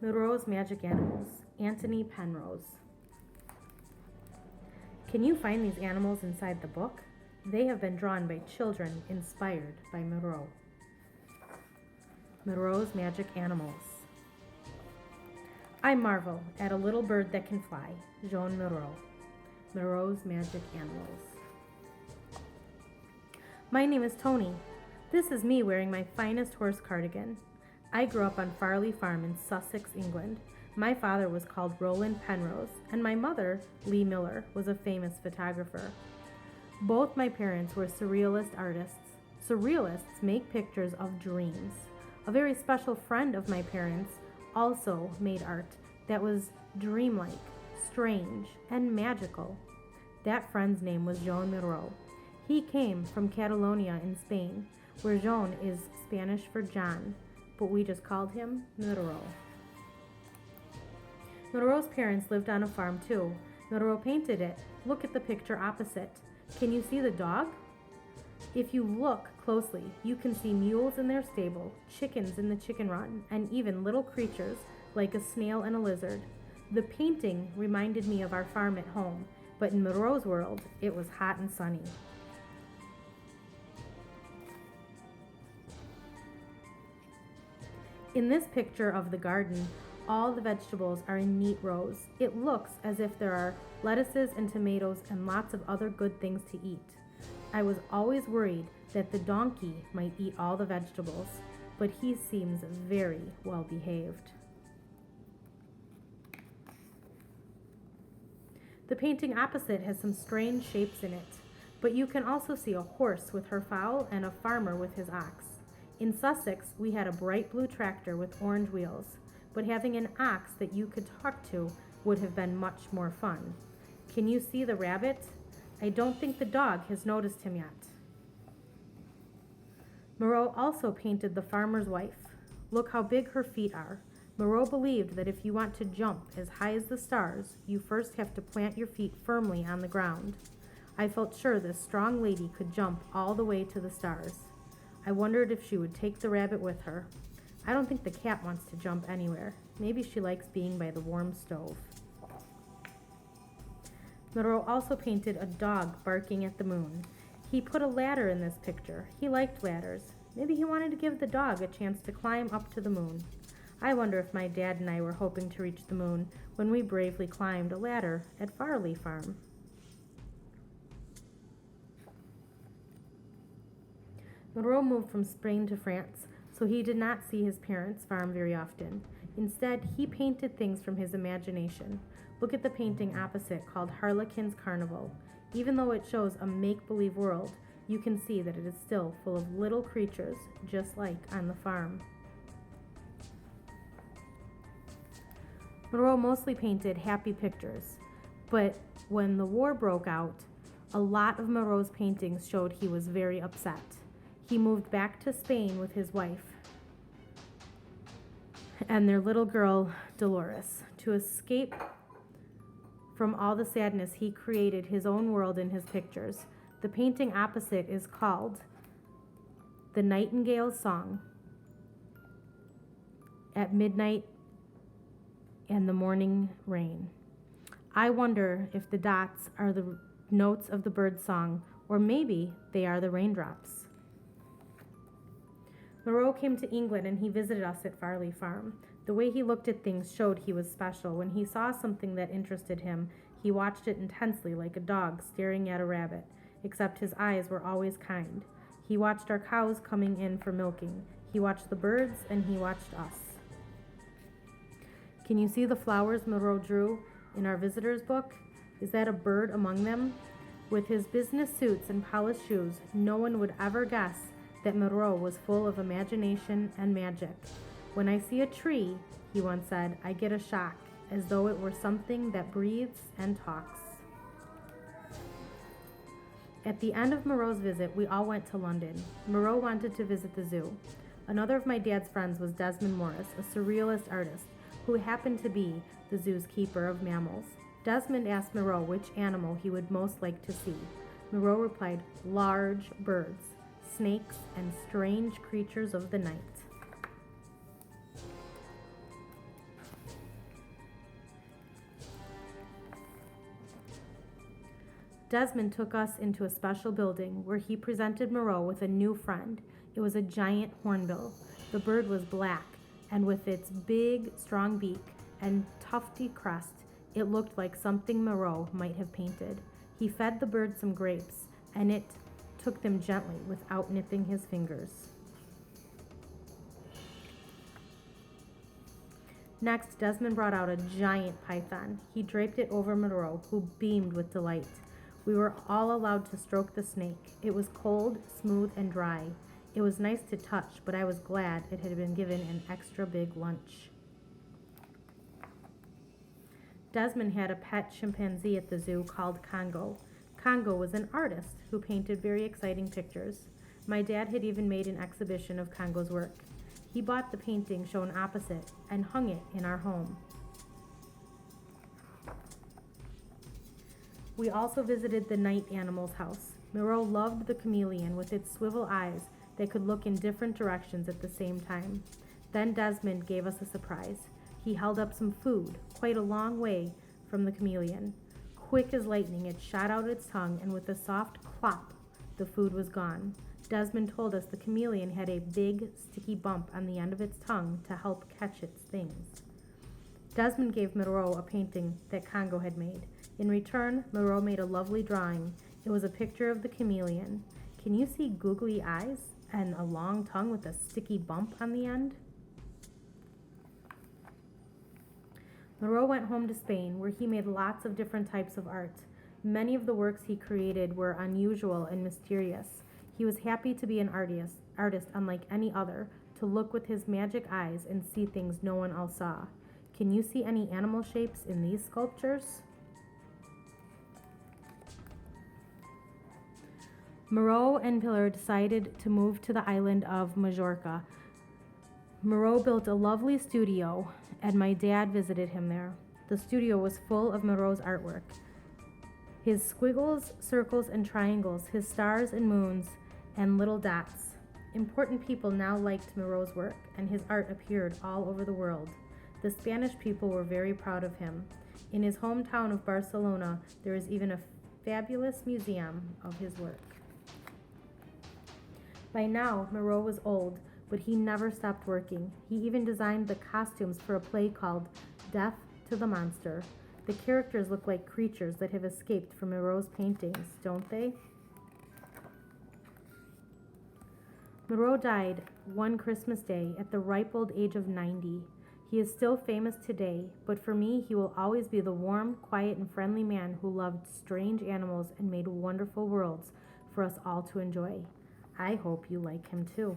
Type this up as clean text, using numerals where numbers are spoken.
Miro's Magic Animals, Anthony Penrose. Can you find these animals inside the book? They have been drawn by children inspired by Miro. Miro's Magic Animals. I marvel at a little bird that can fly, Jean Miro. Miro's Magic Animals. My name is Tony. This is me wearing my finest horse cardigan. I grew up on Farley Farm in Sussex, England. My father was called Roland Penrose, and my mother, Lee Miller, was a famous photographer. Both my parents were surrealist artists. Surrealists make pictures of dreams. A very special friend of my parents also made art that was dreamlike, strange, and magical. That friend's name was Jean Miro. He came from Catalonia in Spain, where Jean is Spanish for John, but we just called him Miro. Miro's parents lived on a farm too. Miro painted it. Look at the picture opposite. Can you see the dog? If you look closely, you can see mules in their stable, chickens in the chicken run, and even little creatures like a snail and a lizard. The painting reminded me of our farm at home, but in Miro's world, it was hot and sunny. In this picture of the garden, all the vegetables are in neat rows. It looks as if there are lettuces and tomatoes and lots of other good things to eat. I was always worried that the donkey might eat all the vegetables, but he seems very well behaved. The painting opposite has some strange shapes in it, but you can also see a horse with her foal and a farmer with his ox. In Sussex, we had a bright blue tractor with orange wheels, but having an ox that you could talk to would have been much more fun. Can you see the rabbit? I don't think the dog has noticed him yet. Miro also painted the farmer's wife. Look how big her feet are. Miro believed that if you want to jump as high as the stars, you first have to plant your feet firmly on the ground. I felt sure this strong lady could jump all the way to the stars. I wondered if she would take the rabbit with her. I don't think the cat wants to jump anywhere. Maybe she likes being by the warm stove. Miro also painted a dog barking at the moon. He put a ladder in this picture. He liked ladders. Maybe he wanted to give the dog a chance to climb up to the moon. I wonder if my dad and I were hoping to reach the moon when we bravely climbed a ladder at Farley Farm. Miro moved from Spain to France, so he did not see his parents' farm very often. Instead, he painted things from his imagination. Look at the painting opposite called Harlequin's Carnival. Even though it shows a make-believe world, you can see that it is still full of little creatures, just like on the farm. Miro mostly painted happy pictures, but when the war broke out, a lot of Miro's paintings showed he was very upset. He moved back to Spain with his wife and their little girl, Dolores. To escape from all the sadness, he created his own world in his pictures. The painting opposite is called The Nightingale's Song. At Midnight and the Morning Rain. I wonder if the dots are the notes of the bird's song, or maybe they are the raindrops. Miro came to England and he visited us at Farley Farm. The way he looked at things showed he was special. When he saw something that interested him, he watched it intensely like a dog staring at a rabbit, except his eyes were always kind. He watched our cows coming in for milking. He watched the birds and he watched us. Can you see the flowers Miro drew in our visitor's book? Is that a bird among them? With his business suits and polished shoes, no one would ever guess that Miro was full of imagination and magic. When I see a tree, he once said, I get a shock, as though it were something that breathes and talks. At the end of Miro's visit, we all went to London. Miro wanted to visit the zoo. Another of my dad's friends was Desmond Morris, a surrealist artist, who happened to be the zoo's keeper of mammals. Desmond asked Miro which animal he would most like to see. Miro replied, large birds, snakes, and strange creatures of the night. Desmond took us into a special building where he presented Miro with a new friend. It was a giant hornbill. The bird was black, and with its big, strong beak and tufty crest, it looked like something Miro might have painted. He fed the bird some grapes, and it took them gently without nipping his fingers. Next, Desmond brought out a giant python. He draped it over Miro, who beamed with delight. We were all allowed to stroke the snake. It was cold, smooth, and dry. It was nice to touch, but I was glad it had been given an extra big lunch. Desmond had a pet chimpanzee at the zoo called Congo. Congo was an artist who painted very exciting pictures. My dad had even made an exhibition of Congo's work. He bought the painting shown opposite and hung it in our home. We also visited the night animal's house. Miro loved the chameleon with its swivel eyes that could look in different directions at the same time. Then Desmond gave us a surprise. He held up some food, quite a long way from the chameleon. Quick as lightning, it shot out its tongue, and with a soft clop, the food was gone. Desmond told us the chameleon had a big, sticky bump on the end of its tongue to help catch its things. Desmond gave Miro a painting that Congo had made. In return, Miro made a lovely drawing. It was a picture of the chameleon. Can you see googly eyes and a long tongue with a sticky bump on the end? Miro went home to Spain, where he made lots of different types of art. Many of the works he created were unusual and mysterious. He was happy to be an artist unlike any other, to look with his magic eyes and see things no one else saw. Can you see any animal shapes in these sculptures? Miro and Pilar decided to move to the island of Majorca. Miro built a lovely studio, and my dad visited him there. The studio was full of Miro's artwork. His squiggles, circles, and triangles, his stars and moons, and little dots. Important people now liked Miro's work, and his art appeared all over the world. The Spanish people were very proud of him. In his hometown of Barcelona, there is even a fabulous museum of his work. By now, Miro was old, but he never stopped working. He even designed the costumes for a play called Death to the Monster. The characters look like creatures that have escaped from Miro's paintings, don't they? Miro died one Christmas day at the ripe old age of 90. He is still famous today, but for me, he will always be the warm, quiet, and friendly man who loved strange animals and made wonderful worlds for us all to enjoy. I hope you like him too.